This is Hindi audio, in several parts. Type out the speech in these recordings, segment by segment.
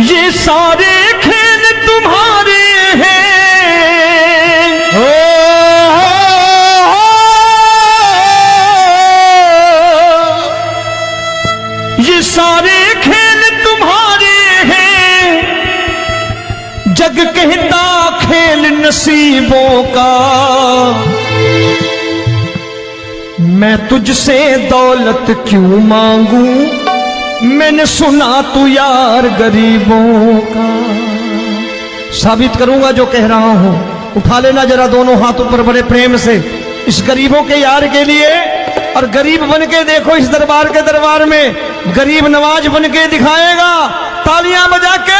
ये सारे खेल तुम्हारे हैं, ये सारे खेल तुम्हारे हैं। जग कहता खेल नसीबों का, मैं तुझसे दौलत क्यों मांगू, मैंने सुना तू यार गरीबों का। साबित करूंगा जो कह रहा हूं। उठा लेना जरा दोनों हाथ ऊपर बड़े प्रेम से इस गरीबों के यार के लिए। और गरीब बन के देखो इस दरबार के दरबार में, गरीब नवाज बन के दिखाएगा, तालियां बजा के।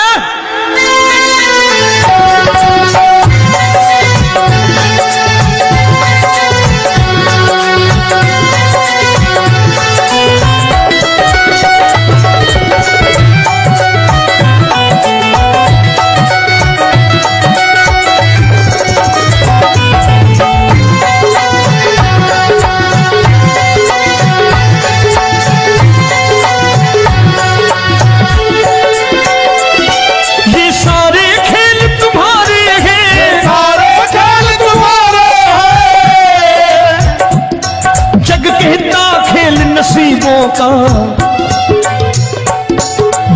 नसीबों का,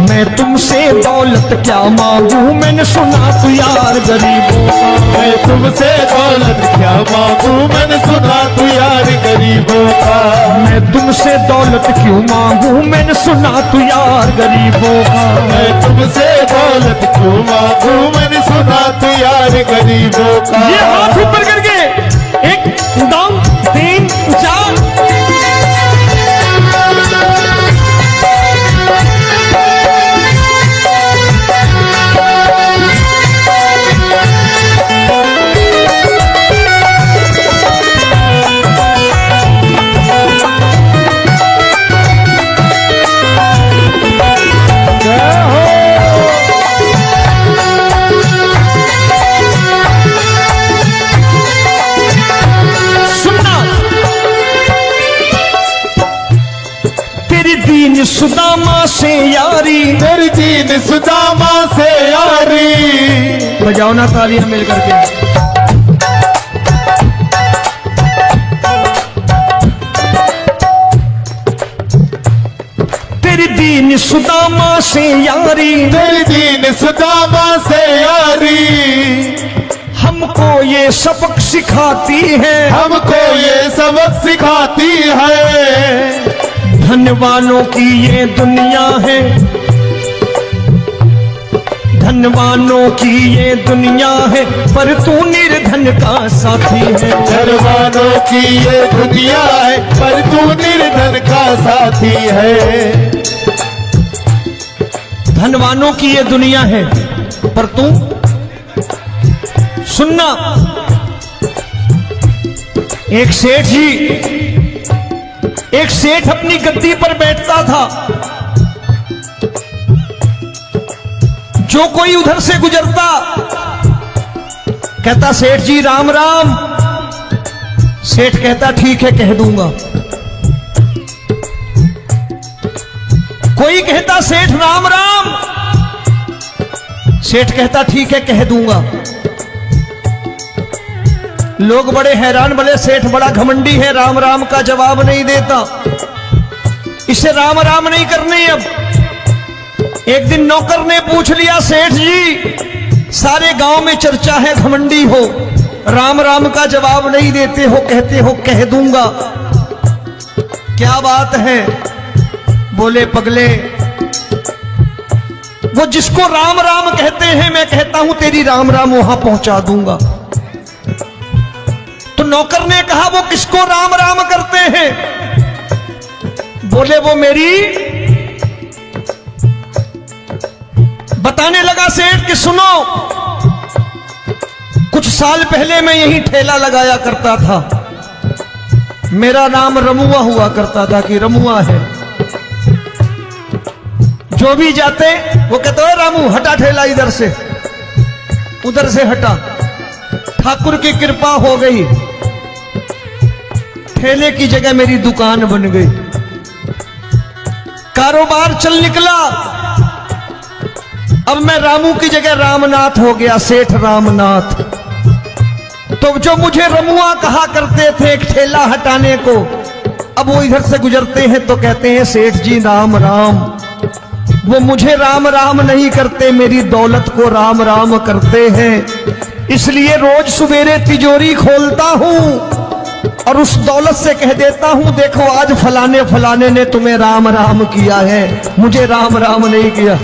मैं तुमसे दौलत क्या मांगू, मैंने सुना तू यार गरीबों का। मैं तुमसे दौलत क्या मांगू, मैंने सुना तू यार गरीबों का। मैं तुमसे दौलत क्यों मांगू, मैंने सुना तू यार गरीबों का। मैं तुमसे दौलत क्यों मांगू, मैंने सुना तू यार गरीबों का। ये हाथ ऊपर करके 1 2 3 4। दीन सुदामा से यारी, तेरी दीन सुदामा से यारी। बजाओ ना तालियां मिल करके। तेरी दीन सुदामा से यारी, तेरी दीन सुदामा से यारी। हमको ये सबक सिखाती है, हमको ये सबक सिखाती है। धनवानों की ये दुनिया है, धनवानों की ये दुनिया है, पर तू निर्धन का साथी है। धनवानों की ये दुनिया है, पर तू निर्धन का साथी है। धनवानों की ये दुनिया है, पर तू सुनना। एक सेठ अपनी गद्दी पर बैठता था। जो कोई उधर से गुजरता कहता सेठ जी राम राम। सेठ कहता ठीक है कह दूंगा। कोई कहता सेठ राम राम। सेठ कहता ठीक है कह दूंगा। लोग बड़े हैरान, बोले सेठ बड़ा घमंडी है, राम राम का जवाब नहीं देता, इसे राम राम नहीं करनी। अब एक दिन नौकर ने पूछ लिया सेठ जी सारे गांव में चर्चा है घमंडी हो, राम राम का जवाब नहीं देते हो, कहते हो कह दूंगा, क्या बात है? बोले पगले वो जिसको राम राम कहते हैं मैं कहता हूं तेरी राम राम वहां पहुंचा दूंगा। तो नौकर ने कहा वो किसको राम राम करते हैं? बोले वो मेरी। बताने लगा सेठ कि सुनो, कुछ साल पहले मैं यही ठेला लगाया करता था, मेरा नाम रमुआ हुआ करता था कि रमुआ है। जो भी जाते वो कहते हो रामू हटा ठेला इधर से, उधर से हटा। ठाकुर की कृपा हो गई, ठेले की जगह मेरी दुकान बन गई, कारोबार चल निकला। अब मैं रामू की जगह रामनाथ हो गया, सेठ रामनाथ। तो जो मुझे रमुआ कहा करते थे एक ठेला हटाने को, अब वो इधर से गुजरते हैं तो कहते हैं सेठ जी राम राम। वो मुझे राम राम नहीं करते, मेरी दौलत को राम राम करते हैं। इसलिए रोज सवेरे तिजोरी खोलता हूं और उस दौलत से कह देता हूं, देखो आज फलाने फलाने ने तुम्हें राम राम किया है, मुझे राम राम नहीं किया।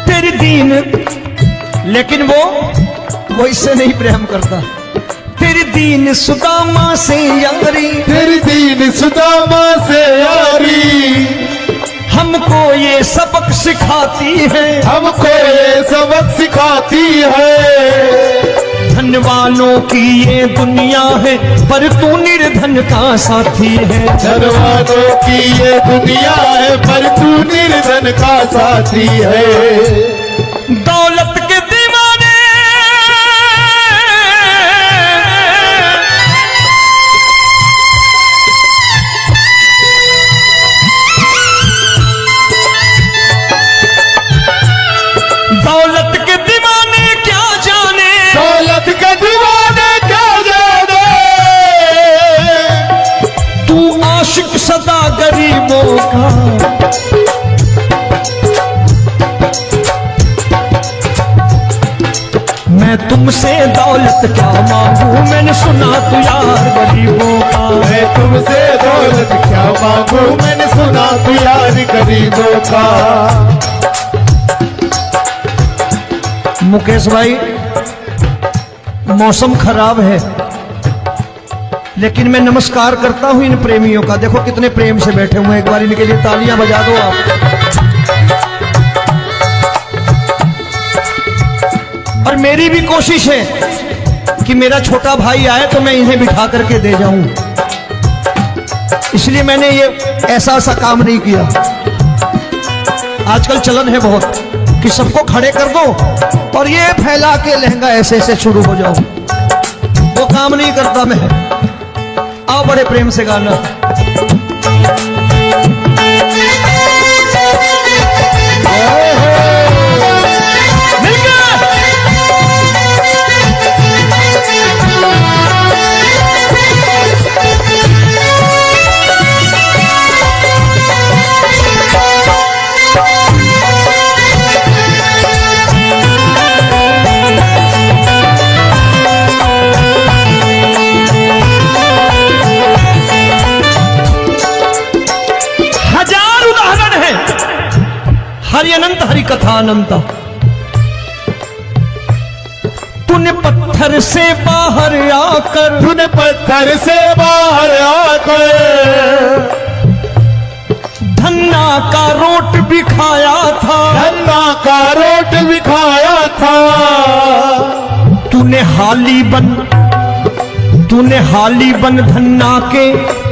तेरी दीन, लेकिन वो इससे नहीं प्रेम करता। तेरी दीन सुदामा से यारी, तेरी दीन सुदामा से यारी, हमको ये सबक सिखाती है, हमको ये सबक सिखाती है। धन वालों की ये दुनिया है, पर तू निर्धन का साथी है। धन वालों की ये दुनिया है, पर तू निर्धन का साथी है। दौलत के दीवाने दौलत के दीवाने क्या जाने, दौलत के दीवाने क्या जाने, तू आशिक सदा गरीबों का। मैं तुमसे दौलत क्या मांगू, मैंने सुना तू यार गरीबों का। मैं तुमसे दौलत क्या मांगू, मैंने सुना तू यार गरीबों का। मुकेश भाई, मौसम खराब है, लेकिन मैं नमस्कार करता हूं इन प्रेमियों का। देखो कितने प्रेम से बैठे हुए हैं, एक बार इनके लिए तालियां बजा दो आप। और मेरी भी कोशिश है कि मेरा छोटा भाई आए तो मैं इन्हें बिठा करके दे जाऊं, इसलिए मैंने ये ऐसा काम नहीं किया। आजकल चलन है बहुत कि सबको खड़े कर दो और ये फैला के लहंगा ऐसे ऐसे शुरू हो जाओ, वो काम नहीं करता मैं। आओ बड़े प्रेम से गाना। हरि अनंत हरि कथा अनंत। तूने पत्थर से बाहर आकर, तूने पत्थर से बाहर आकर धन्ना का रोट भी खाया था, धन्ना का रोट भी खाया था। तूने हाली बन धन्ना के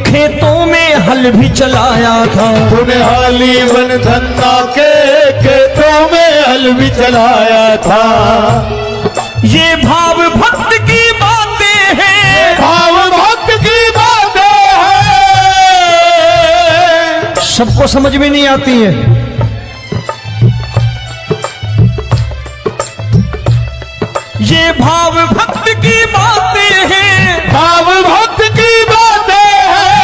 खेतों में हल भी चलाया था। तूने हाली बन धन्ना के खेतों में हल भी चलाया था। ये भाव भक्त की बातें हैं, भाव भक्त की बातें हैं, सबको समझ में नहीं आती है। ये भाव भक्त की बातें हैं, भाव भक्त की बातें हैं।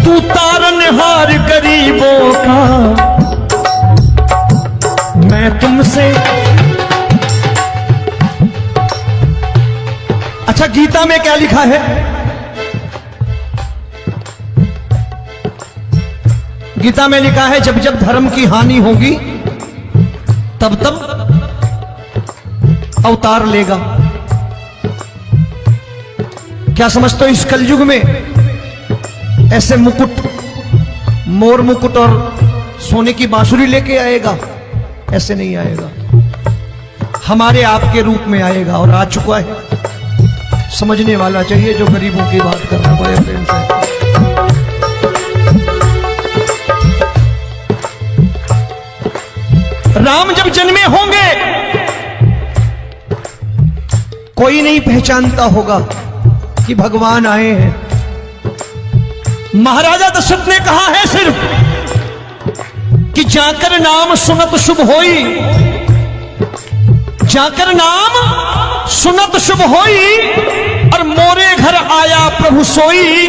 तू तारनहार गरीबों का, मैं तुमसे। अच्छा, गीता में क्या लिखा है? गीता में लिखा है जब जब धर्म की हानि होगी तब तब अवतार लेगा। क्या समझते हो, इस कलयुग में ऐसे मुकुट, मोर मुकुट और सोने की बांसुरी लेके आएगा? ऐसे नहीं आएगा, हमारे आपके रूप में आएगा और आ चुका है। समझने वाला चाहिए जो गरीबों की बात कर रहा है बड़े प्रेम से। राम जब जन्मे होंगे कोई नहीं पहचानता होगा कि भगवान आए हैं। महाराजा दशरथ ने कहा है सिर्फ कि जाकर नाम सुनत शुभ होई, जाकर नाम सुनत शुभ होई, और मोरे घर आया प्रभु सोई,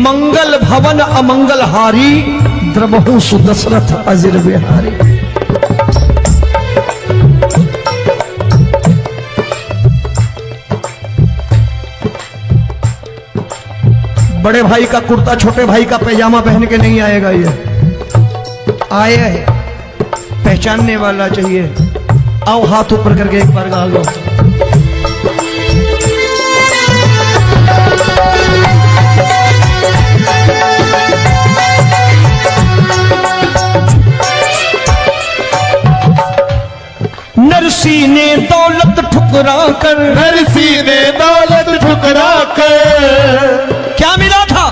मंगल भवन अमंगल हारी, द्रबहु सुदशरथ अजिर बिहारी। बड़े भाई का कुर्ता छोटे भाई का पैजामा पहन के नहीं आएगा, ये आया है पहचानने वाला चाहिए। आओ हाथ ऊपर करके एक बार गा लो। नरसी ने दौलत ठुकरा कर, नरसी ने दौलत ठुकरा कर, क्या मिला था?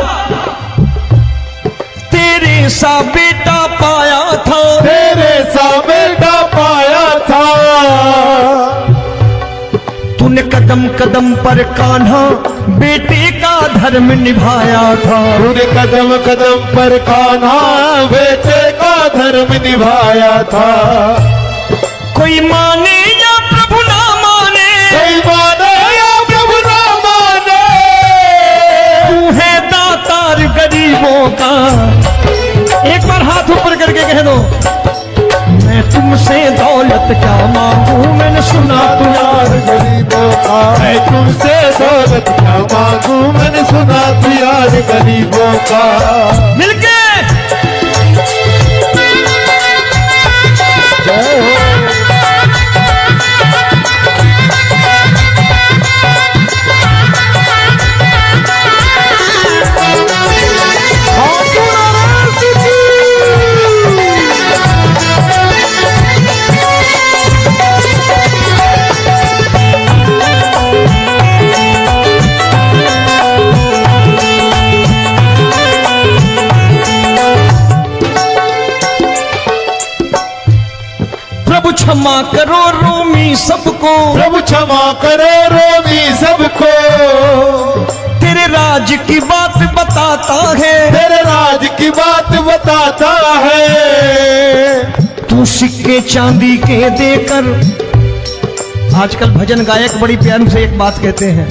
तेरे सा बेटा पाया था, तेरे सा बेटा पाया था। तूने कदम कदम पर कान्हा बेटे का धर्म निभाया था, तूने कदम कदम पर कान्हा बेटे का धर्म निभाया था। कोई माने या प्रभु ना माने, कोई माने या प्रभु ना माने, तू है दातार गरीबों का। एक बार हाथ ऊपर करके कह दो, मैं तुमसे दौलत क्या मांगू, मैंने सुना तू यार गरीबों का। मैं तुमसे दौलत क्या मांगू, मैंने सुना तू यार गरीबों का। मिलके जय हो। प्रभु क्षमा करो रोमी सबको, प्रभु क्षमा करो रोमी सबको। तेरे राज की बात बताता है, तेरे राज की बात बताता है। तू सिक्के चांदी के देकर। आजकल भजन गायक बड़ी प्यार से एक बात कहते हैं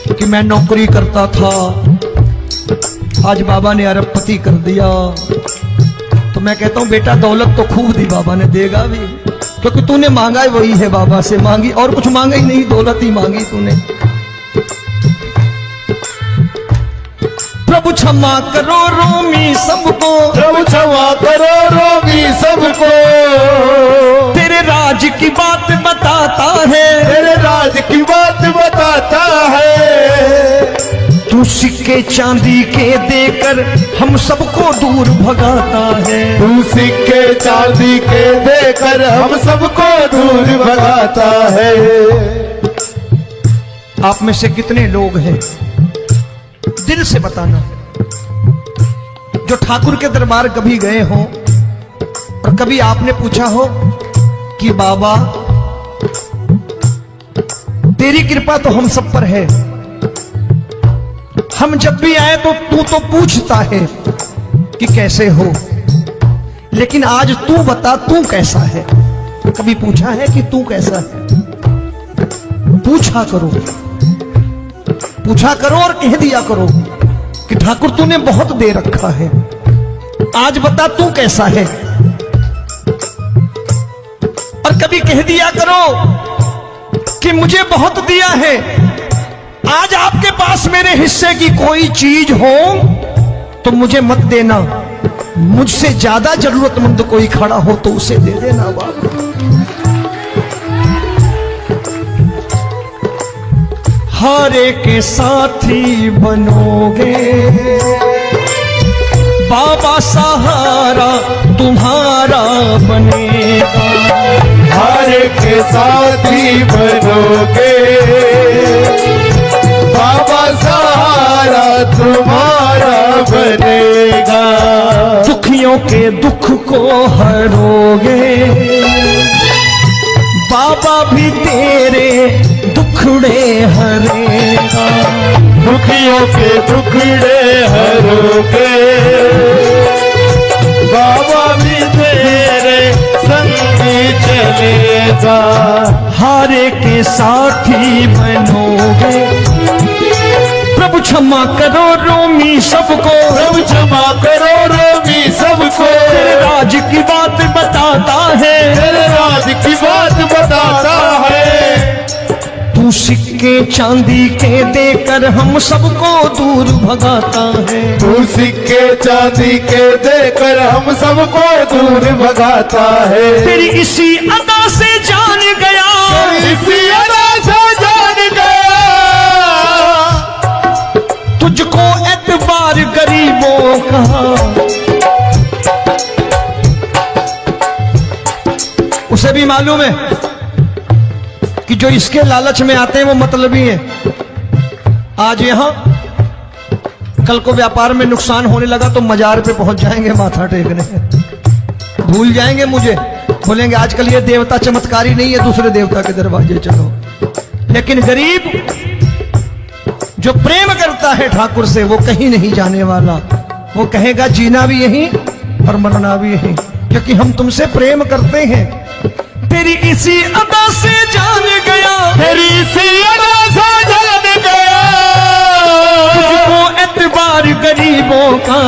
कि मैं नौकरी करता था, आज बाबा ने अरबपति कर दिया। तो मैं कहता हूं बेटा दौलत तो खूब दी बाबा ने, देगा भी, क्योंकि तूने मांगा है वही है बाबा से मांगी, और कुछ मांगा ही नहीं, दौलत ही मांगी तूने। प्रभु क्षमा करो रोमी सबको, प्रभु क्षमा करो रोमी सबको। तेरे राज की बात बताता है, तेरे राज की बात बताता है। तू सिक्के चांदी के देकर हम सबको दूर भगाता है। तू सिक्के चांदी के देकर हम सबको दूर भगाता है। आप में से कितने लोग हैं, दिल से बताना, जो ठाकुर के दरबार कभी गए हो और कभी आपने पूछा हो कि बाबा तेरी कृपा तो हम सब पर है, हम जब भी आए तो तू तो पूछता है कि कैसे हो, लेकिन आज तू बता तू कैसा है। कभी पूछा है कि तू कैसा है? पूछा करो, पूछा करो और कह दिया करो कि ठाकुर तूने बहुत दे रखा है, आज बता तू कैसा है। और कभी कह दिया करो कि मुझे बहुत दिया है, आज आपके पास मेरे हिस्से की कोई चीज हो तो मुझे मत देना, मुझसे ज्यादा जरूरतमंद कोई खड़ा हो तो उसे दे देना बाबा। हारे के साथी बनोगे बाबा, सहारा तुम्हारा बनेगा। हारे के साथी बनोगे बाबा, सहारा तुम्हारा बनेगा। दुखियों के दुख को हरोगे बाबा, भी तेरे दुख दुखड़े हरेगा। दुखियों के दुखड़े हरोगे, बाबा भी तेरे संगी चलेगा। हारे के साथी बनोगे, प्रभु क्षमा करो रोमी सबको, प्रभु क्षमा करो रोमी सबको। तेरे राज की बात बताता है, तेरे राज की बात बताता है। तू सिक्के चांदी के देकर हम सबको दूर भगाता है। तू सिक्के चांदी के देकर हम सबको दूर भगाता है। तेरी इसी अदा से जान गया, इसी अदा से जान गया, तुझको एतबार गरीबों का। उसे भी मालूम है कि जो इसके लालच में आते हैं वो मतलबी हैं। आज यहां कल को व्यापार में नुकसान होने लगा तो मजार पे पहुंच जाएंगे माथा टेकने, भूल जाएंगे मुझे, बोलेंगे आजकल ये देवता चमत्कारी नहीं है, दूसरे देवता के दरवाजे चलो। लेकिन गरीब जो प्रेम करता है ठाकुर से वो कहीं नहीं जाने वाला, वो कहेगा जीना भी यहीं और मरना भी यहीं, क्योंकि हम तुमसे प्रेम करते हैं। तेरी इसी अदा से जान गया, तेरी इसी अदा से जान गया, तुझको एतबार गरीबों का।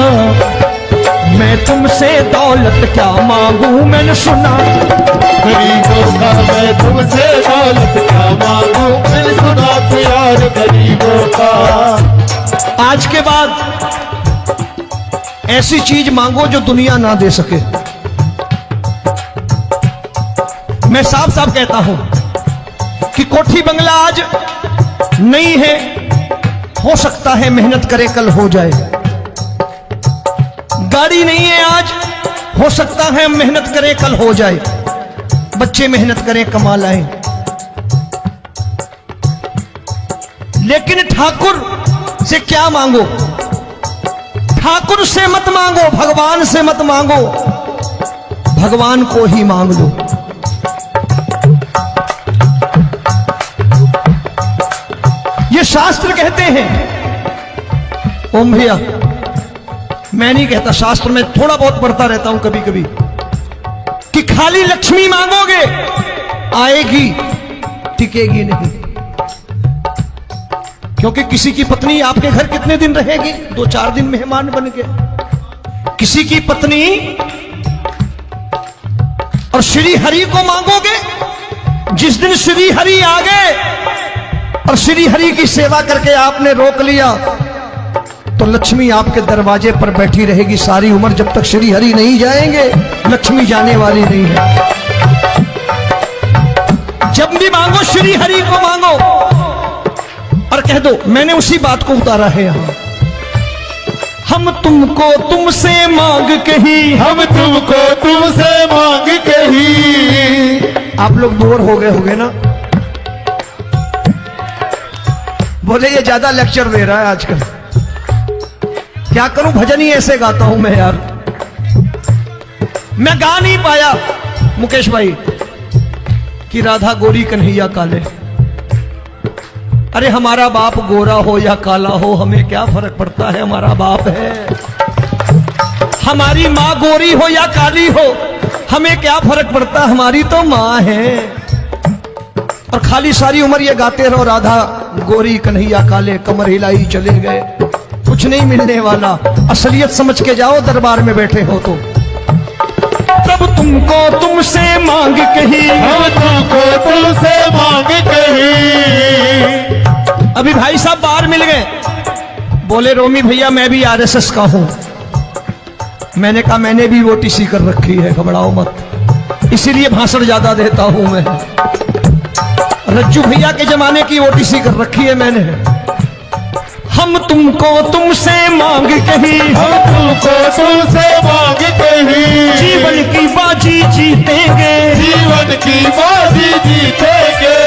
मैं तुमसे दौलत क्या मांगू, मैंने सुना गरीबों का। मैं तुमसे दौलत क्या मांगू, मैंने सुना प्यार गरीबों का। आज के बाद ऐसी चीज मांगो जो दुनिया ना दे सके। मैं साफ साफ कहता हूं कि कोठी बंगला आज नहीं है, हो सकता है मेहनत करे कल हो जाए। गाड़ी नहीं है आज, हो सकता है मेहनत करे कल हो जाए। बच्चे मेहनत करें कमा लाएं, लेकिन ठाकुर से क्या मांगो? ठाकुर से मत मांगो, भगवान से मत मांगो, भगवान को ही मांग लो। ये शास्त्र कहते हैं, ओम भैया मैं नहीं कहता, शास्त्र में थोड़ा बहुत पढ़ता रहता हूं कभी कभी, कि खाली लक्ष्मी मांगोगे आएगी, टिकेगी नहीं। क्योंकि किसी की पत्नी आपके घर कितने दिन रहेगी? 2-4 दिन मेहमान बन के। किसी की पत्नी और श्री हरि को मांगोगे, जिस दिन श्री हरि आ गए और श्री हरि की सेवा करके आपने रोक लिया तो लक्ष्मी आपके दरवाजे पर बैठी रहेगी सारी उम्र। जब तक श्री हरि नहीं जाएंगे लक्ष्मी जाने वाली नहीं है। जब भी मांगो श्री हरि को मांगो और कह दो मैंने उसी बात को उतारा है यहां। हम तुमको तुमसे मांग कही, हम तुमको तुमसे मांग कही। आप लोग बोर हो गए होंगे ना, बोले ये ज्यादा लेक्चर दे रहा है आजकल। क्या करूं, भजन ही ऐसे गाता हूं मैं यार। मैं गा नहीं पाया मुकेश भाई कि राधा गोरी कन्हैया काले। अरे हमारा बाप गोरा हो या काला हो हमें क्या फर्क पड़ता है, हमारा बाप है। हमारी माँ गोरी हो या काली हो हमें क्या फर्क पड़ता, हमारी तो माँ है। और खाली सारी उम्र ये गाते रहो राधा गोरी कन्हैया काले, कमर हिलाई चले गए, कुछ नहीं मिलने वाला। असलियत समझ के जाओ दरबार में बैठे हो तो। तब तुमको तुमसे मांग कही, हम तुमको तुमसे मांग कही। अभी भाई साहब बाहर मिल गए, बोले रोमी भैया मैं भी आरएसएस का हूं। मैंने कहा मैंने भी ओटीसी कर रखी है, घबराओ मत, इसीलिए भाषण ज्यादा देता हूं मैं। रज्जू भैया के जमाने की ओटीसी कर रखी है मैंने। हम तुमको तुमसे मांग कही, हम तुमको तुमसे मांग कही। जीवन की बाजी जीतेंगे, जीवन की बाजी जीतेंगे।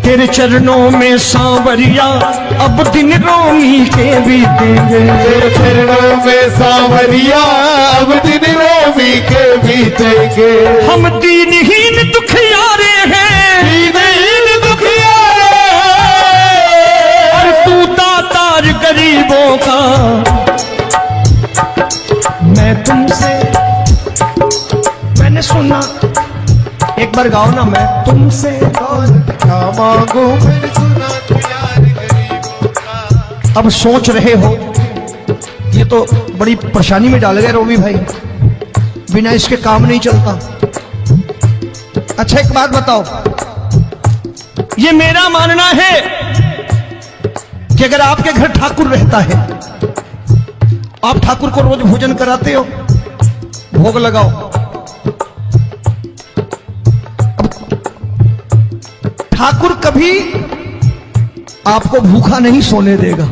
तेरे चरणों में सांवरिया अब दिन रोमी के बीतेंगे। तेरे चरणों में सांवरिया अब दिन रोमी के बीतेंगे। हम दीनहीन दुखियारे हैं, दीन बार गाओ ना, मैं तुमसे दौलत क्या मांगू मैंने सुना तू यार गरीबों का। अब सोच रहे हो, ये तो बड़ी परेशानी में डाल गए रोबी भाई, बिना इसके काम नहीं चलता। अच्छा एक बात बताओ, ये मेरा मानना है कि अगर आपके घर ठाकुर रहता है, आप ठाकुर को रोज भोजन कराते हो, भोग लगाओ, ठाकुर कभी आपको भूखा नहीं सोने देगा।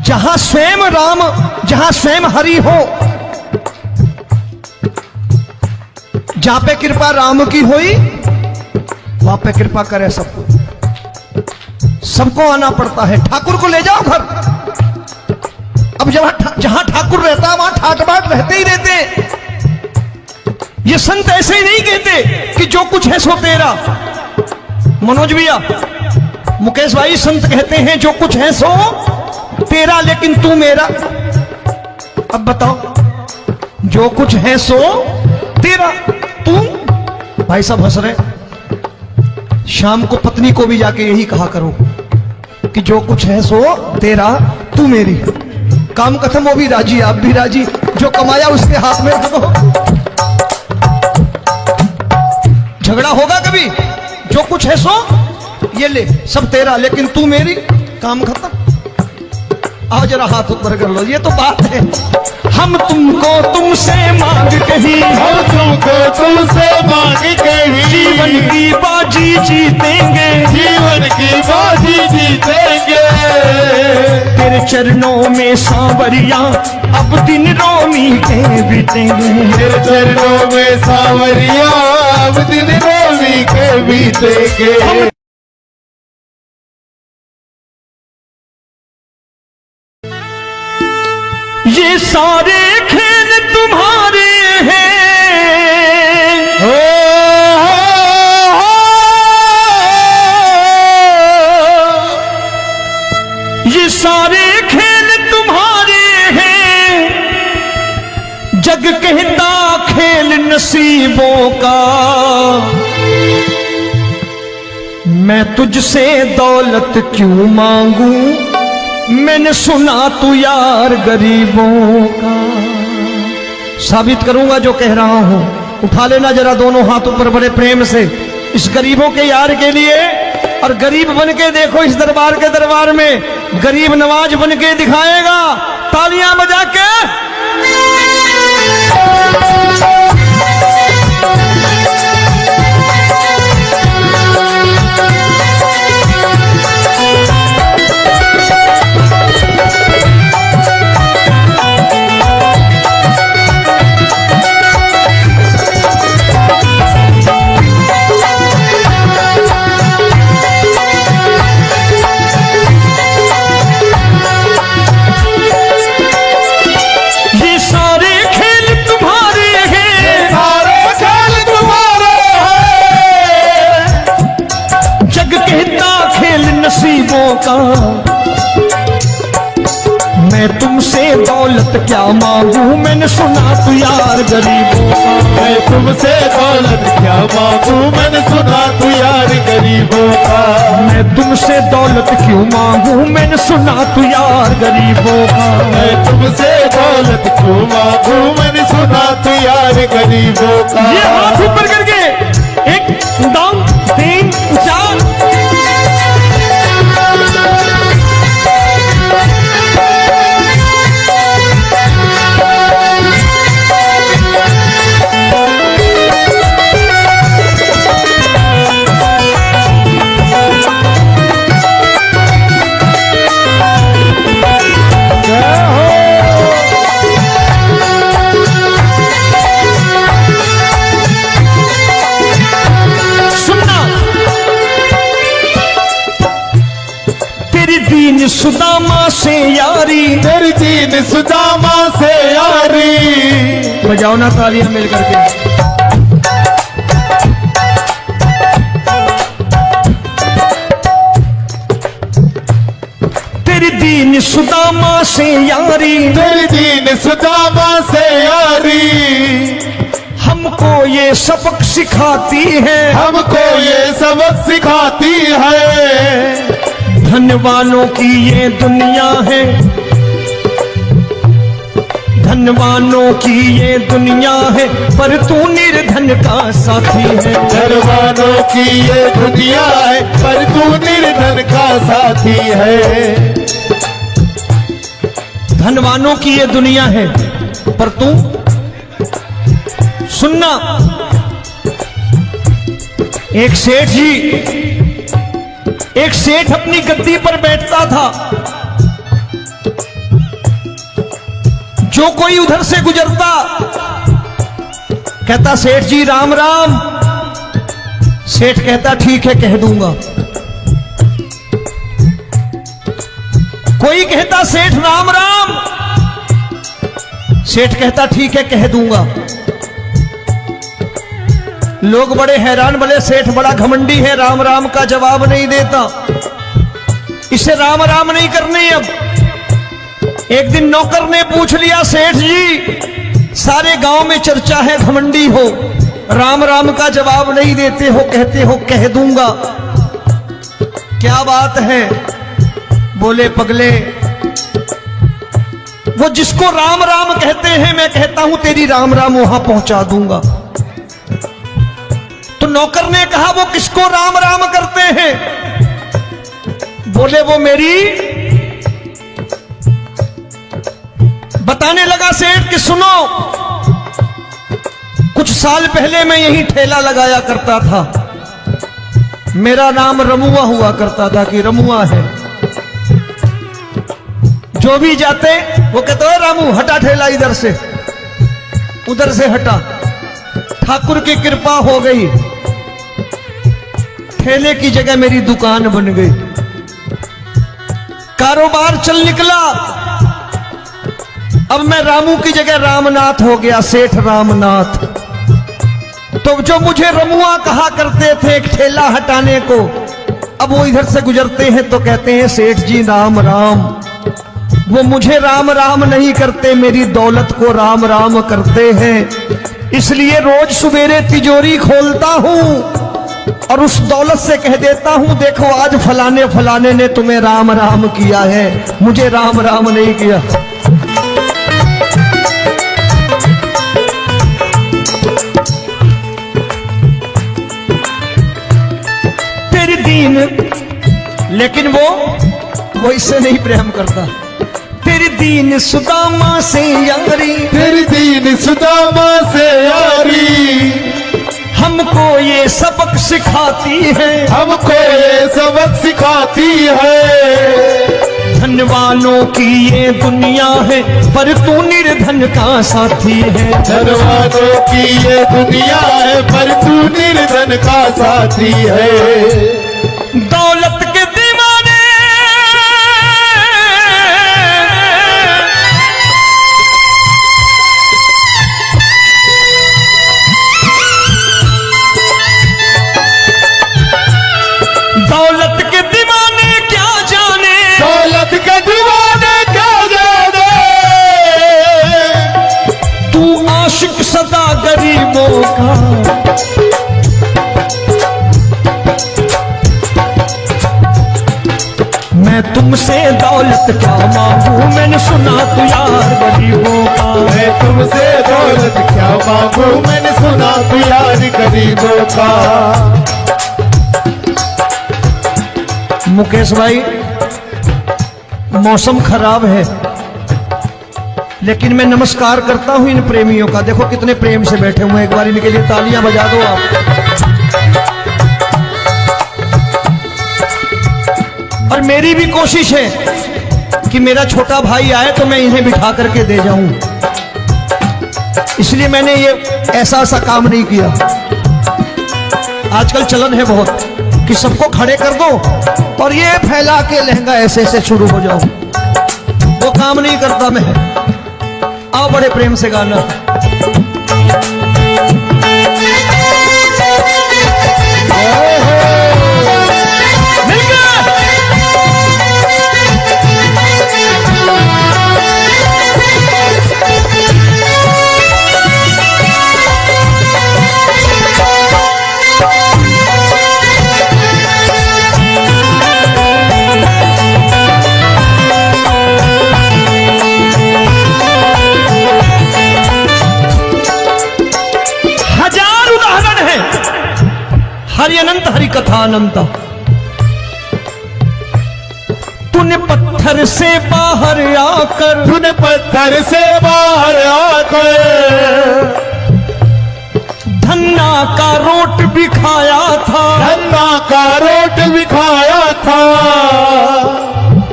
जहां स्वयं राम, जहां स्वयं हरि हो, जहां पे कृपा राम की हुई, वहां पे कृपा करे सबको, सबको आना पड़ता है। ठाकुर को ले जाओ घर। अब जहां ठाकुर रहता है वहां ठाट बाट रहते ही रहते। ये संत ऐसे ही नहीं कहते कि जो कुछ है सो तेरा। मनोज भैया, मुकेश भाई, संत कहते हैं जो कुछ है सो तेरा लेकिन तू मेरा। अब बताओ, जो कुछ है सो तेरा, तू। भाई साहब हंस रहे। शाम को पत्नी को भी जाके यही कहा करो कि जो कुछ है सो तेरा, तू मेरी। काम खत्म, वो भी राजी, आप भी राजी, जो कमाया उसके हाथ में रख दो। झगड़ा होगा कभी? जो कुछ है सो ये ले, सब तेरा लेकिन तू मेरी, काम खत्म। आओ जरा हाथ ऊपर कर लो, ये तो बात है। हम तुमको तुमसे मांग कहीं, हम तुमको तुमसे मांग कहीं, जीवन की बाजी जीतेंगे, जीवन की बाजी जीतेंगे। तेरे चरणों में सांवरिया अब दिन रोमी के बीतेंगे, तेरे चरणों में सांवरिया अब दिन रोमी के बीतेंगे। ये सारे खेल तुम्हारे हैं, ये सारे खेल तुम्हारे हैं, जग कहता खेल नसीबों का। मैं तुझसे दौलत क्यों मांगू, मैंने सुना तू यार गरीबों का। साबित करूंगा जो कह रहा हूं। उठा लेना जरा दोनों हाथ ऊपर बड़े प्रेम से, इस गरीबों के यार के लिए। और गरीब बन के देखो इस दरबार के दरबार में, गरीब नवाज बन के दिखाएगा, तालियां बजा के। नसीबों का। मैं तुमसे दौलत क्या मांगू, मैंने सुना तू यार गरीबों का। मैं तुमसे दौलत क्या मांगू, मैंने सुना तू यार गरीबों का। मैं तुमसे दौलत क्यों मांगू, मैंने सुना तू यार गरीबों का। मैं तुमसे दौलत क्यों मांगू, मैंने सुना तू यार गरीबों का। ये हाथ ऊपर करके, एक दो तीन चार। सुदामा से यारी, तेरी दीन सुदामा से यारी। बजाओ ना तालियां मिल करके। तेरी दीन सुदामा से यारी, तेरी दीन सुदामा से यारी। हमको ये सबक सिखाती है, हमको ये सबक सिखाती है। धनवानों की ये दुनिया है, धनवानों की ये दुनिया है, पर तू निर्धन का साथी है। धनवानों की ये दुनिया है, पर तू निर्धन का साथी है। धनवानों की ये दुनिया है, पर तू सुनना। एक सेठ जी, एक सेठ अपनी गद्दी पर बैठता था। जो कोई उधर से गुजरता कहता सेठ जी राम राम। सेठ कहता ठीक है कह दूंगा। कोई कहता सेठ राम राम। सेठ कहता ठीक है कह दूंगा। लोग बड़े हैरान, बोले सेठ बड़ा घमंडी है, राम राम का जवाब नहीं देता, इसे राम राम नहीं करनी। अब एक दिन नौकर ने पूछ लिया, सेठ जी सारे गांव में चर्चा है घमंडी हो, राम राम का जवाब नहीं देते हो, कहते हो कह दूंगा, क्या बात है? बोले पगले, वो जिसको राम राम कहते हैं मैं कहता हूं तेरी राम राम वहां पहुंचा दूंगा। तो नौकर ने कहा वो किसको राम राम करते हैं? बोले वो मेरी। बताने लगा सेठ कि सुनो, कुछ साल पहले मैं यही ठेला लगाया करता था, मेरा नाम रमुआ हुआ करता था कि रमुआ है। जो भी जाते वो कहते हो रामू हटा ठेला इधर से, उधर से हटा। ठाकुर की कृपा हो गई, ठेले की जगह मेरी दुकान बन गई, कारोबार चल निकला। अब मैं रामू की जगह रामनाथ हो गया, सेठ रामनाथ। तो जो मुझे रमुआ कहा करते थे एक ठेला हटाने को, अब वो इधर से गुजरते हैं तो कहते हैं सेठ जी राम राम। वो मुझे राम राम नहीं करते, मेरी दौलत को राम राम करते हैं। इसलिए रोज सवेरे तिजोरी खोलता हूं और उस दौलत से कह देता हूं देखो आज फलाने फलाने ने तुम्हें राम राम किया है, मुझे राम राम नहीं किया। तेरी दीन, लेकिन वो इससे नहीं प्रेम करता। तेरी दीन सुदामा से यारी, तेरी दीन सुदामा से यारी, हमको ये सबक सिखाती है, हमको ये सबक सिखाती है। धनवानों की ये दुनिया है, पर तू निर्धन का साथी है। धनवानों की ये दुनिया है, पर तू निर्धन का साथी है। दौलत के दीवाने दौलत के दीवाने क्या जाने, दौलत के दीवाने क्या जाने, तू आशिक सदा गरीबों का। मैं तुमसे दौलत क्या मांगू, मैंने सुना तू यार गरीबों का। मैं तुमसे दौलत क्या मांगू, मैंने सुना तू यार गरीबों का। मुकेश भाई मौसम खराब है, लेकिन मैं नमस्कार करता हूं इन प्रेमियों का। देखो कितने प्रेम से बैठे हुए हैं, एक बार इनके लिए तालियां बजा दो आप। और मेरी भी कोशिश है कि मेरा छोटा भाई आए तो मैं इन्हें बिठा करके दे जाऊं, इसलिए मैंने ये ऐसा काम नहीं किया। आजकल चलन है बहुत कि सबको खड़े कर दो और ये फैला के लहंगा ऐसे ऐसे शुरू हो जाओ, वो काम नहीं करता मैं। आओ बड़े प्रेम से गाना। हरि अनंत हरि कथा अनंत। तूने पत्थर से बाहर आकर, तूने पत्थर से बाहर आकर धन्ना का रोट भी खाया था, धन्ना का रोट भी खाया था।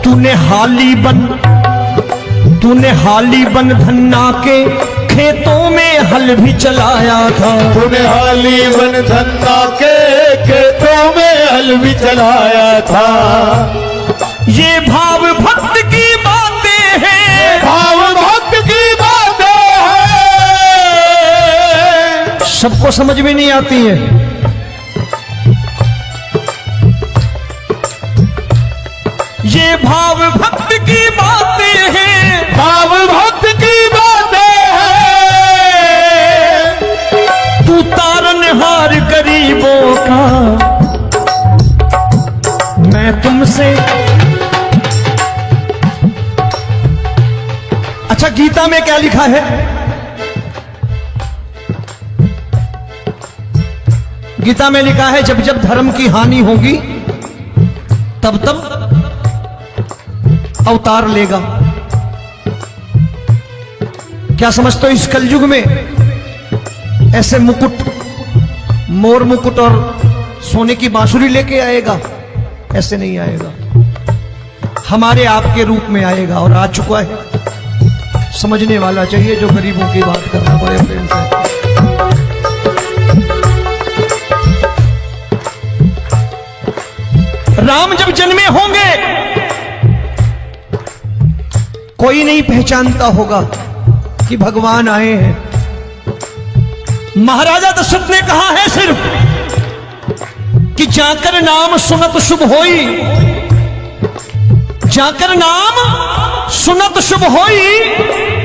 तूने हाली बन धन्ना के खेतों में हल भी चलाया था। तूने हाली बन धन्ना के खेतों में हल भी चलाया था। ये भाव भक्त की बातें हैं, भाव भक्त की बातें हैं, सबको समझ में नहीं आती है। ये भाव भक्त की बातें हैं, भाव भक्त की बातें हैं। तू तारनहार गरीबों का, मैं तुमसे। अच्छा, गीता में क्या लिखा है? गीता में लिखा है जब जब धर्म की हानि होगी तब तब अवतार लेगा। क्या समझते हो, इस कलयुग में ऐसे मुकुट, मोर मुकुट और सोने की बांसुरी लेके आएगा? ऐसे नहीं आएगा, हमारे आपके रूप में आएगा और आ चुका है। समझने वाला चाहिए जो गरीबों की बात करना बड़े प्रेम से। राम जब जन्मे होंगे कोई नहीं पहचानता होगा कि भगवान आए हैं। महाराजा दशरथ ने कहा है सिर्फ कि जाकर नाम सुनत शुभ होई, जाकर नाम सुनत शुभ होई,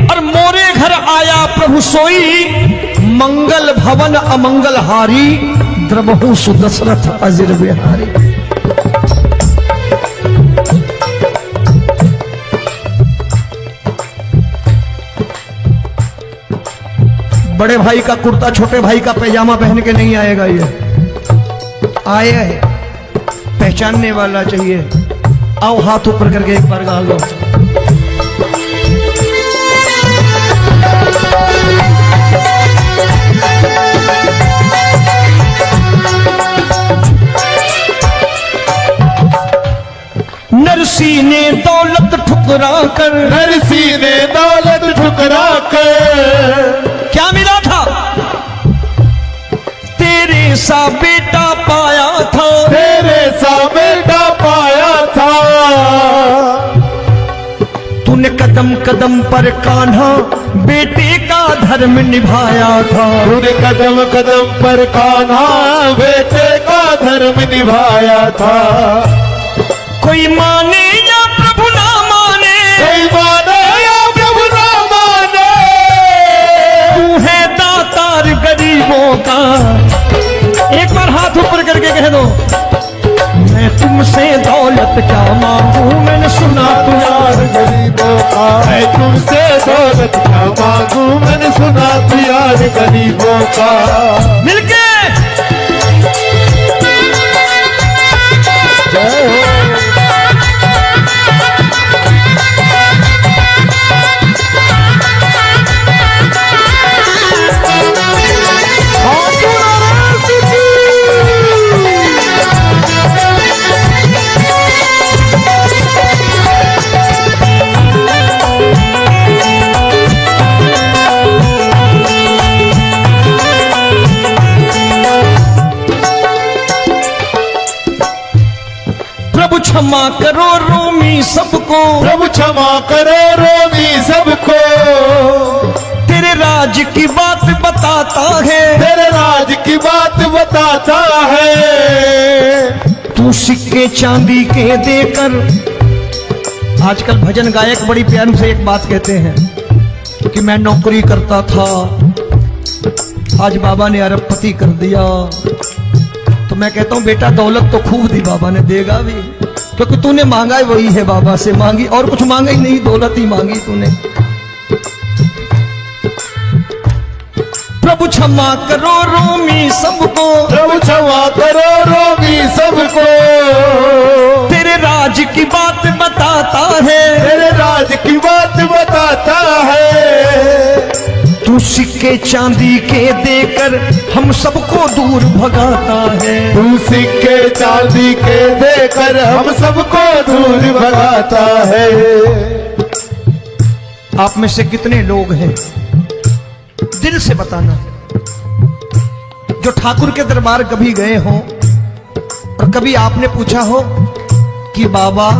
और मोरे घर आया प्रभु सोई। मंगल भवन अमंगल हारी, द्रबहु सुदशरथ अजिर बिहारी। बड़े भाई का कुर्ता छोटे भाई का पैजामा पहन के नहीं आएगा, ये आया है, पहचानने वाला चाहिए। आओ हाथ ऊपर करके एक बार गा लो। नरसी ने दौलत ठुकरा कर, नरसी ने दौलत ठुकरा कर क्या मिला था? तेरे सा बेटा पाया था, तेरे सा बेटा पाया था। तूने कदम कदम पर कान्हा बेटे का धर्म निभाया था। तूने कदम कदम पर कान्हा बेटे का धर्म निभाया था। कोई माने या प्रभु ना माने, कोई माने या प्रभु ना माने, तू है दातार गरीबों का। एक बार हाथ ऊपर करके कह दो, मैं तुमसे दौलत क्या मांगू, मैंने सुना तू यार गरीबों का। मैं तुमसे दौलत क्या मांगू, मैंने सुना तू यार गरीबों का। मिलके जय हो। प्रभु क्षमा करो रोमी सबको, प्रभु क्षमा करो रोमी सबको। तेरे राज की बात बताता है, तेरे राज की बात बताता है। तू सिक्के चांदी के देकर। आजकल भजन गायक बड़ी प्यार से एक बात कहते हैं कि मैं नौकरी करता था, आज बाबा ने अरबपति कर दिया। तो मैं कहता हूं बेटा दौलत तो खूब दी बाबा ने, देगा भी, क्योंकि तूने मांगा है वही है बाबा से मांगी, और कुछ मांगा ही नहीं, दौलत ही मांगी तूने। प्रभु क्षमा करो रोमी सबको, प्रभु क्षमा करो सिक्के चांदी के देकर हम सबको दूर भगाता है। तू सिक्के चांदी के देकर हम सबको दूर भगाता है। आप में से कितने लोग हैं, दिल से बताना, जो ठाकुर के दरबार कभी गए हो और कभी आपने पूछा हो कि बाबा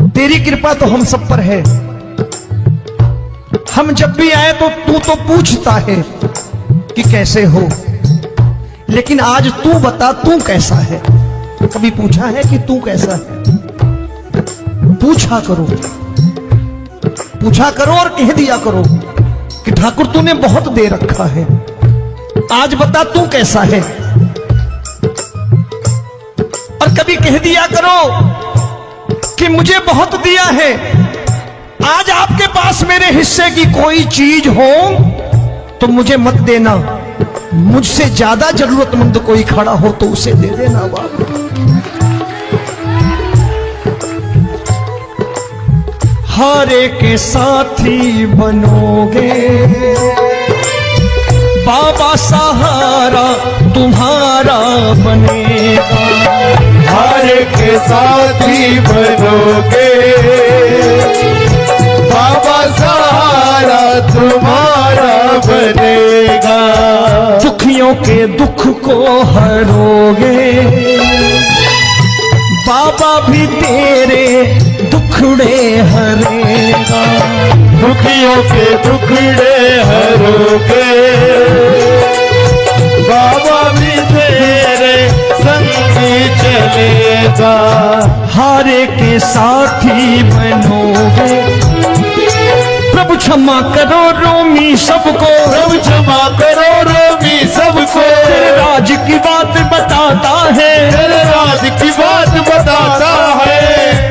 तेरी कृपा तो हम सब पर है, हम जब भी आए तो तू तो पूछता है कि कैसे हो, लेकिन आज तू बता तू कैसा है। कभी पूछा है कि तू कैसा है? पूछा करो, पूछा करो और कह दिया करो कि ठाकुर तूने बहुत दे रखा है, आज बता तू कैसा है। और कभी कह दिया करो कि मुझे बहुत दिया है, आज आपके पास मेरे हिस्से की कोई चीज हो तो मुझे मत देना, मुझसे ज्यादा जरूरतमंद कोई खड़ा हो तो उसे दे देना बाबा। हारे के साथी बनोगे बाबा, सहारा तुम्हारा बनेगा। हारे के साथी बनोगे बाबा, सहारा तुम्हारा बनेगा। दुखियों के दुख को हरोगे बाबा, भी तेरे दुखड़े हरेगा। दुखियों के दुखड़े हरोगे बाबा, भी तेरे संग चलेगा। हारे के साथी बनोगे, प्रभु क्षमा करो रोमी सबको, प्रभु क्षमा करो रोमी सबको। तेरे राज की बात बताता है, तेरे राज की बात बताता है।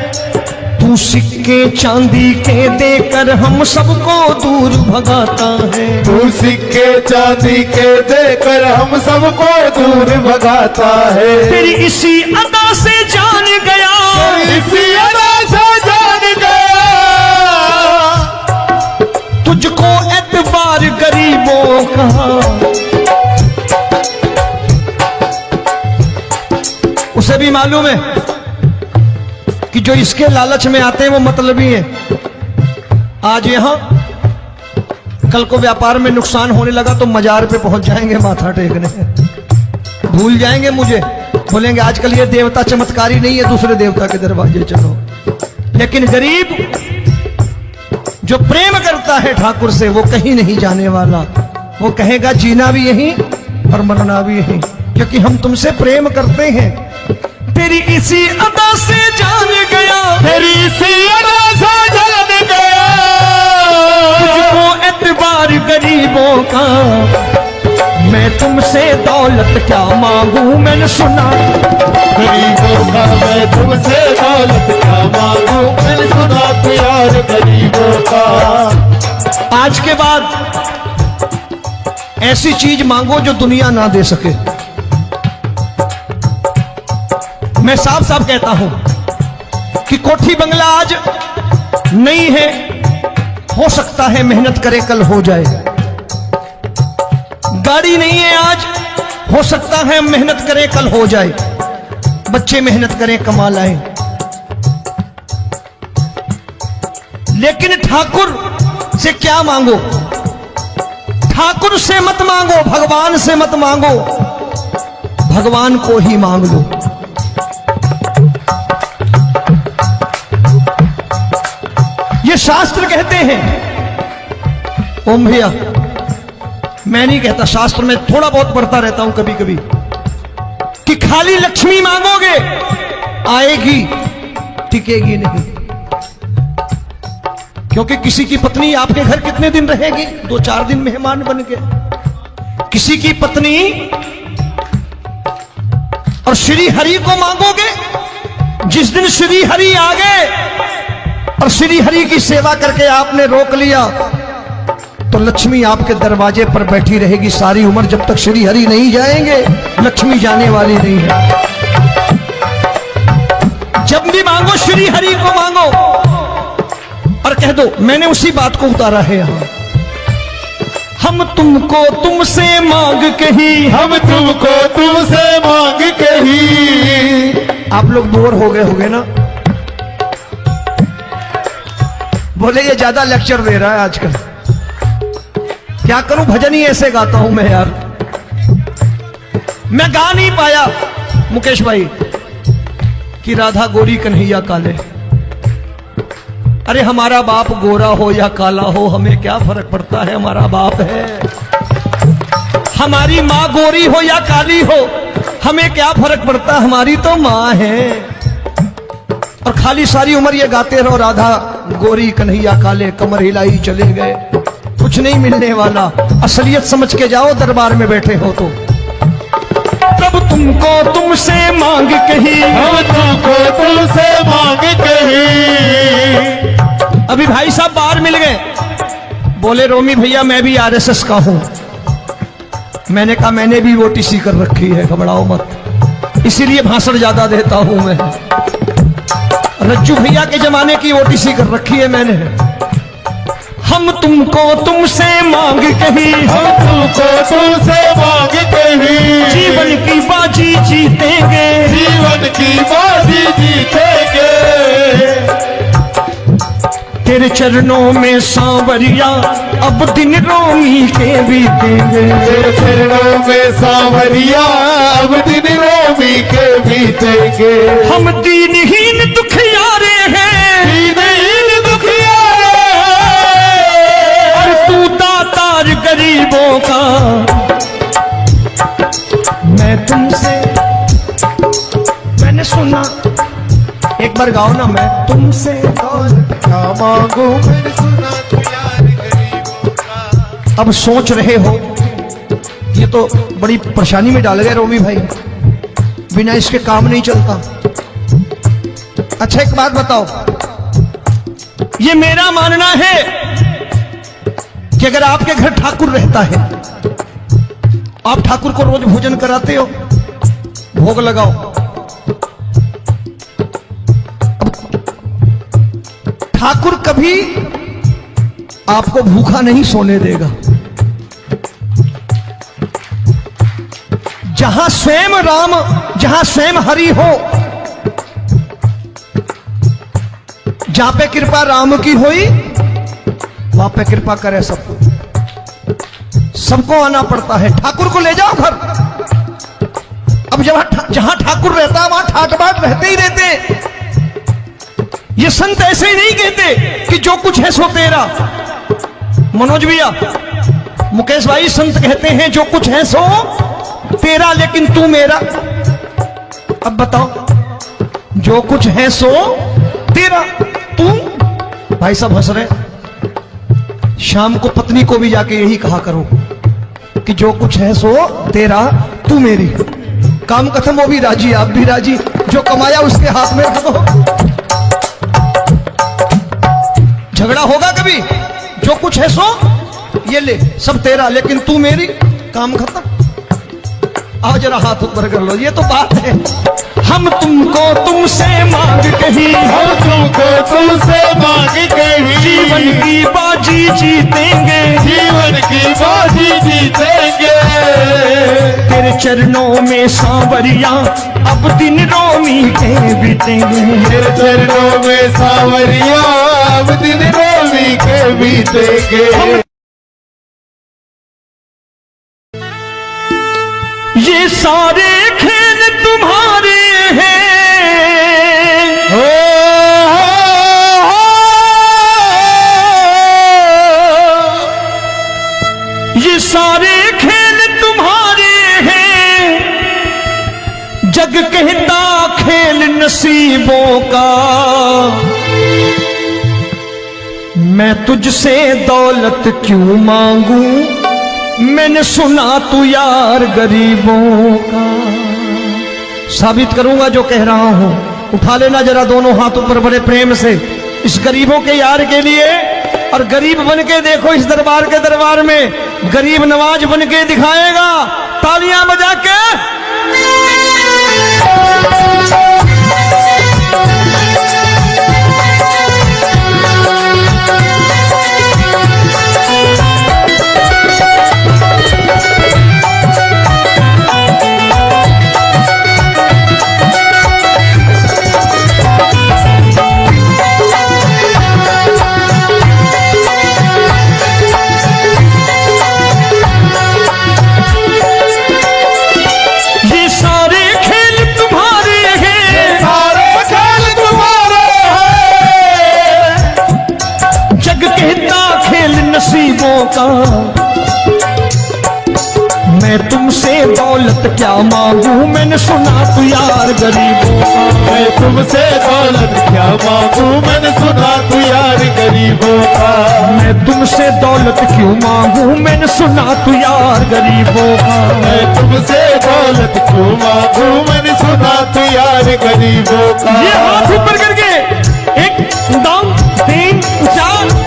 तू सिक्के चांदी के देकर हम सबको दूर भगाता है। तू सिक्के चांदी के देकर हम सबको दूर भगाता है। तेरी इसी अदा से जान गया, इसी अदा से जान गया, तुझको एतबार गरीबों का। उसे भी मालूम है कि जो इसके लालच में आते हैं वो मतलबी है। आज यहां कल को व्यापार में नुकसान होने लगा तो मजार पे पहुंच जाएंगे माथा टेकने, भूल जाएंगे मुझे, बोलेंगे आजकल ये देवता चमत्कारी नहीं है, दूसरे देवता के दरवाजे चलो। लेकिन गरीब जो प्रेम करता है ठाकुर से वो कहीं नहीं जाने वाला, वो कहेगा जीना भी यहीं और मरना भी यहीं, क्योंकि हम तुमसे प्रेम करते हैं। तेरी इसी अदा से जान गया, तेरी इसी अदा से जान गया, तुझको एतबार गरीबों का। मैं तुमसे दौलत क्या मांगू, मैंने सुना गरीबों का। मैं तुमसे दौलत क्या मांगू, मैंने सुना प्यार गरीबों का। आज के बाद ऐसी चीज मांगो जो दुनिया ना दे सके। मैं साफ साफ कहता हूं कि कोठी बंगला आज नहीं है, हो सकता है मेहनत करे कल हो जाए। गाड़ी नहीं है आज, हो सकता है मेहनत करे कल हो जाए। बच्चे मेहनत करें कमा लाएं, लेकिन ठाकुर से क्या मांगो? ठाकुर से मत मांगो, भगवान से मत मांगो, भगवान को ही मांग लो। ये शास्त्र कहते हैं। ओम भैया, मैं नहीं कहता, शास्त्र में थोड़ा बहुत पढ़ता रहता हूं कभी कभी, कि खाली लक्ष्मी मांगोगे आएगी, टिकेगी नहीं। क्योंकि किसी की पत्नी आपके घर कितने दिन रहेगी? 2-4 दिन मेहमान बन के। किसी की पत्नी और श्री हरि को मांगोगे, जिस दिन श्री हरि आ गए और श्री हरि की सेवा करके आपने रोक लिया तो लक्ष्मी आपके दरवाजे पर बैठी रहेगी सारी उम्र। जब तक श्री हरि नहीं जाएंगे लक्ष्मी जाने वाली नहीं है। जब भी मांगो श्री हरि को मांगो और कह दो मैंने उसी बात को उतारा है यहां। हम तुमको तुमसे मांग कही, हम तुमको तुमसे मांग कही। आप लोग बोर हो गए होंगे ना, बोले ये ज्यादा लेक्चर दे रहा है आजकल। क्या करूं, भजन ही ऐसे गाता हूं मैं यार। मैं गा नहीं पाया मुकेश भाई कि राधा गोरी कन्हैया काले। अरे हमारा बाप गोरा हो या काला हो, हमें क्या फर्क पड़ता है, हमारा बाप है। हमारी माँ गोरी हो या काली हो, हमें क्या फर्क पड़ता, हमारी तो माँ है। और खाली सारी उम्र ये गाते रहो राधा गोरी कन्हैया काले, कमर हिलाई चले गए, कुछ नहीं मिलने वाला। असलियत समझ के जाओ, दरबार में बैठे हो तो। तब तुमको तुमसे मांग कही, हम तुमको तुमसे मांग कही। अभी भाई साहब बाहर मिल गए, बोले रोमी भैया मैं भी आरएसएस का हूं। मैंने कहा मैंने भी ओटीसी कर रखी है, घबराओ मत, इसीलिए भाषण ज्यादा देता हूं मैं। रज्जू भैया के जमाने की ओटीसी कर रखी है मैंने। हम तुमको तुमसे मांग कही, हम तुमको तुमसे मांग कही। जीवन की बाजी जीतेंगे, जीवन की बाजी जीतेंगे। तेरे चरणों में सांवरिया अब दिन रोमी के बीतेंगे। तेरे चरणों में सांवरिया अब दिन रोमी के बीतेंगे। हम दीनहीन दुखियारे हैं, दीनहीन दुखियारे और तू दातार गरीबों का। मैं तुमसे, मैंने सुना, एक बार गाओ ना, मैं तुमसे क्या मांगू, मैंने सुना तू यार गरीबों का। अब सोच रहे हो, ये तो बड़ी परेशानी में डाल गए रोमी भाई, बिना इसके काम नहीं चलता। अच्छा एक बात बताओ, ये मेरा मानना है कि अगर आपके घर ठाकुर रहता है, आप ठाकुर को रोज भोजन कराते हो, भोग लगाओ, ठाकुर कभी आपको भूखा नहीं सोने देगा। जहां स्वयं राम, जहां स्वयं हरि हो, जहां पे कृपा राम की हुई, वहां पे कृपा करे सबको। सबको आना पड़ता है, ठाकुर को ले जाओ घर। अब जहां ठाकुर रहता है वहां ठाट बाट रहते ही रहते। ये संत ऐसे ही नहीं कहते कि जो कुछ है सो तेरा। मनोज भैया, मुकेश भाई, संत कहते हैं जो कुछ है सो तेरा, लेकिन तू मेरा। अब बताओ, जो कुछ है सो तेरा, तू। भाई साहब हंस रहे। शाम को पत्नी को भी जाके यही कहा करो कि जो कुछ है सो तेरा, तू मेरी। काम खत्म, वो भी राजी, आप भी राजी, जो कमाया उसके हाथ में रख दो। झगड़ा होगा कभी, जो कुछ है सो ये ले, सब तेरा, लेकिन तू मेरी, काम खत्म। आओ जरा हाथ ऊपर कर लो, ये तो बात है। हम तुमको तुमसे मांग कही, हम तुमको तुमसे मांग कही। जीवन की बाजी जीतेंगे, जीवन की बाजी जीतेंगे। तेरे चरणों में सांवरिया अब दिन रोमी के बीतेंगे। तेरे चरणों में सांवरिया अब दिन रोमी के बीतेंगे। ये सारे खेल तुम्हारे हैं, हो, ये सारे खेल तुम्हारे हैं। जग कहता खेल नसीबों का, मैं तुझसे दौलत क्यों मांगू, मैंने सुना तू यार गरीबों का। साबित करूंगा जो कह रहा हूं। उठा लेना जरा दोनों हाथ ऊपर बड़े प्रेम से, इस गरीबों के यार के लिए। और गरीब बन के देखो, इस दरबार के दरबार में गरीब नवाज बन के दिखाएगा, तालियां बजा के। तुमसे दौलत क्या मांगू, मैंने सुना तू यार गरीबों का। मैं तुमसे दौलत क्या मांगू, मैंने सुना तू यार गरीबों का। मैं तुमसे दौलत क्यों मांगू, मैंने सुना तू यार गरीबों का। मैं तुमसे दौलत क्यों मांगू, मैंने सुना तू यार गरीबों का। ये हाथ ऊपर करके 1 2 3 4।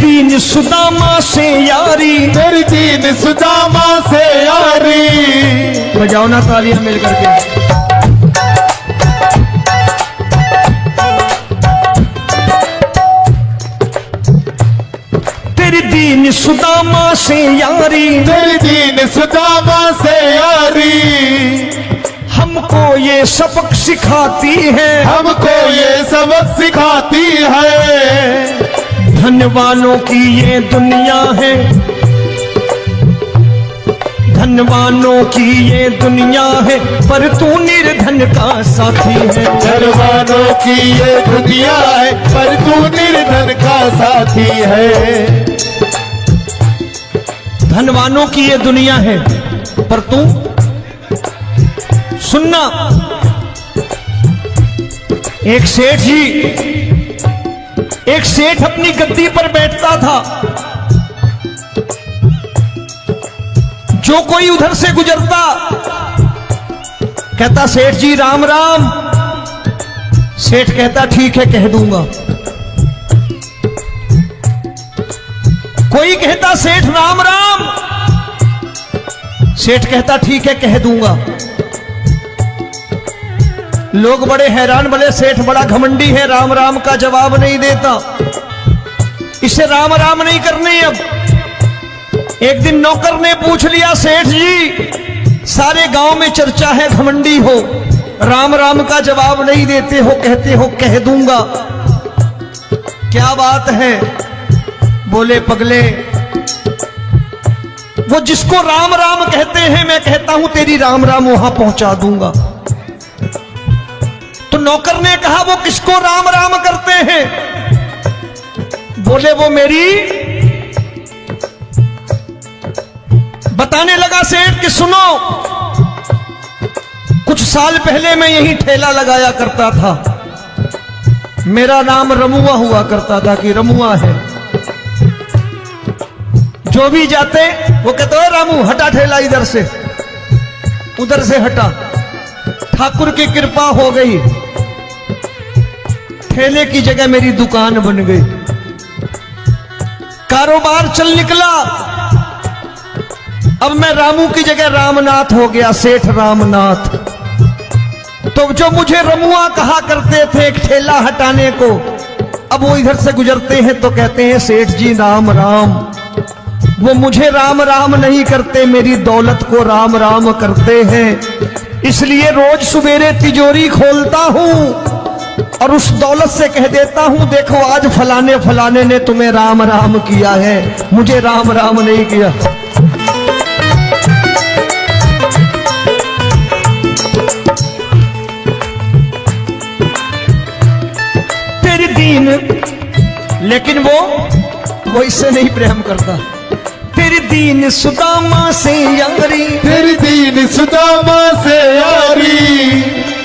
दीन सुदामा से यारी, तेरी दीन सुदामा से यारी। बजाओ ना तालियां मिल करके। तेरी दीन सुदामा से यारी, तेरी दीन सुदामा से यारी। हमको ये सबक सिखाती है, हमको ये सबक सिखाती है। धनवानों की ये दुनिया है, धनवानों की ये दुनिया है, पर तू निर्धन का साथी है। धनवानों की ये दुनिया है, पर तू निर्धन का साथी है। धनवानों की ये दुनिया है, पर तू सुनना। एक सेठ अपनी गद्दी पर बैठता था। जो कोई उधर से गुजरता कहता सेठ जी राम राम। सेठ कहता ठीक है कह दूंगा। कोई कहता सेठ राम राम। सेठ कहता ठीक है कह दूंगा। लोग बड़े हैरान, बोले सेठ बड़ा घमंडी है, राम राम का जवाब नहीं देता, इसे राम राम नहीं करने। अब एक दिन नौकर ने पूछ लिया सेठ जी सारे गांव में चर्चा है घमंडी हो, राम राम का जवाब नहीं देते हो, कहते हो कह दूंगा, क्या बात है? बोले पगले वो जिसको राम राम कहते हैं मैं कहता हूं तेरी राम राम वहां पहुंचा दूंगा। तो नौकर ने कहा वो किसको राम राम करते हैं? बोले वो मेरी। बताने लगा सेठ कि सुनो, कुछ साल पहले मैं यही ठेला लगाया करता था, मेरा नाम रमुआ हुआ करता था कि रमुआ है। जो भी जाते वो कहते हो रामू हटा ठेला इधर से, उधर से हटा। ठाकुर की कृपा हो गई, ठेले की जगह मेरी दुकान बन गई, कारोबार चल निकला। अब मैं रामू की जगह रामनाथ हो गया, सेठ रामनाथ। तो जो मुझे रमुआ कहा करते थे एक ठेला हटाने को, अब वो इधर से गुजरते हैं तो कहते हैं सेठ जी राम राम। वो मुझे राम राम नहीं करते, मेरी दौलत को राम राम करते हैं। इसलिए रोज सवेरे तिजोरी खोलता हूं और उस दौलत से कह देता हूं देखो आज फलाने फलाने ने तुम्हें राम राम किया है, मुझे राम राम नहीं किया। तेरी दीन, लेकिन वो इससे नहीं प्रेम करता। तेरी दीन सुदामा से यारी, तेरी दीन सुदामा से यारी।